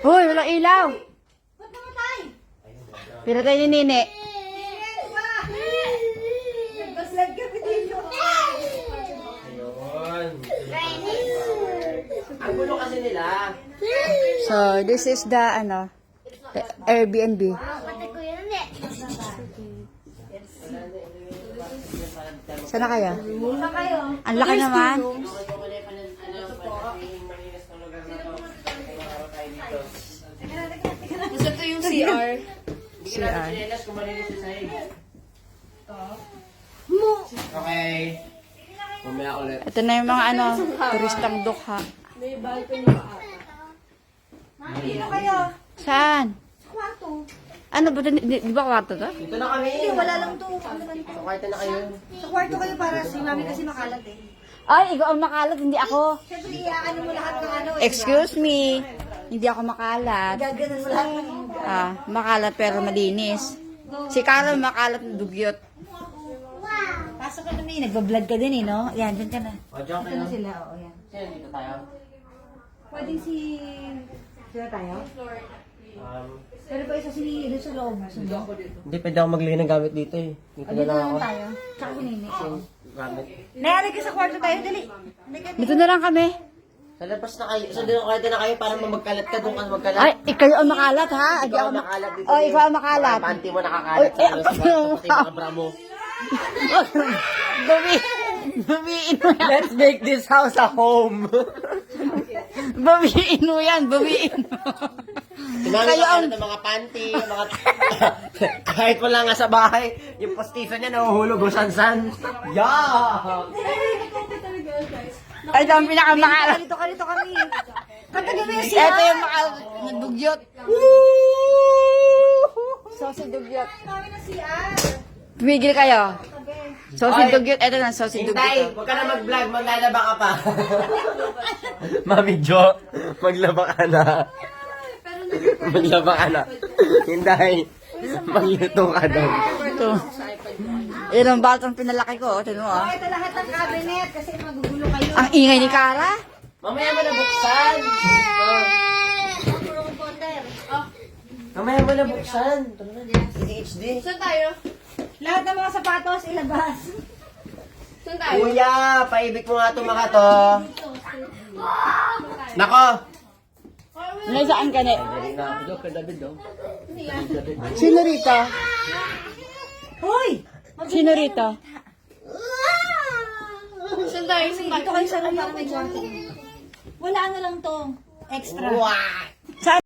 Hoy, walang ilaw. Ba't namatay? Pinatay ni Nini. Nagbaslag kami dito. Ayun. Ang gulo kasi nila. So, this is the, the Airbnb. Pati ko yun eh. Sana kayo? Saan kayo? Ang laki naman. Gusto ko yung CR. CR. Okay. Mamaya ulit. Ito na yung mga turistang dukha. May balcony pa ata. Dito kayo. Saan? Kwarto. Ano ba? Di ba kwarto to? Dito na kami. Hindi, wala lang to. Ano ba ito? So, kahit na kayo. Sa kwarto kayo para si mami kasi makalat eh. Ay, ikaw ang makalat, hindi ako. Siyempre, iaano mo lahat ng ano eh. Excuse me. Hindi ako makalat. Gaganan mo lahat ng Makalat pero malinis. Si Carol makalat na dugyot. Pasok ka naman eh. Nagbablog ka din eh, no? Yan, dyan ka na. O, diyan Ito kayo. na sila, o yan. Sino dito tayo? Pwedeng si... Sila tayo? Pero pa isa si Nini doon sa loob. Hindi, pwede ako maglagay ng gamit dito eh. Dito na Dito lang naman ako. tayo. Tsaka si Nini. Gamit. Nayari ka sa kwarto tayo, dali. Halika. Dito na lang kami. Sa labas na kayo. Sa dito na kayo para magkalat ka. Doon ka magkalat. Ay, ikaw ang makalat ha? Hindi Ikaw ako ang makalat dito. Oh, ikaw ang makalat. Mga panty mo nakakalat. Ay, Sa pati mga bra mo. Bawiin mo yan. Let's make this house a home. Bawiin mo yan. Bawiin mo. Tinanong Kayo kayo ang- ng mga panty, mga... Kahit wala nga sa bahay, yung postiso niya nahuhulog o san-san. Yeah! Ay, ito ang pinakamakalat. Dito ka, dito kami. Katagal mo yung Ito siya. yung makalat na dugyot. Saucy dugyot. Kami na CR. Tumigil kayo. Saucy Ay. dugyot. Ito na, saucy Hintay, dugyot. huwag ka na mag-vlog, maglalaba ka pa. Mami Jo, maglaba ka na. Maglaba ka na. Hintay, magluto ka daw. Ito. Ilang batang pinalaki ko. Ito mo ah. Ito lahat ng cabinet kasi magugulo kayo. Ang ingay ni Kara. Mamaya mo na buksan. Mamaya mo na buksan. HD. Saan tayo? Lahat ng mga sapatos ilabas. Saan tayo? Kuya, paibig mo nga itong mga to. Nako! Nasaan ka na? David, Sino rito? Hoy! Sino rito? Saan tayo? Saan Dito kayo sa room para may kwarto. Wala na lang to. Extra. Wow! Saan?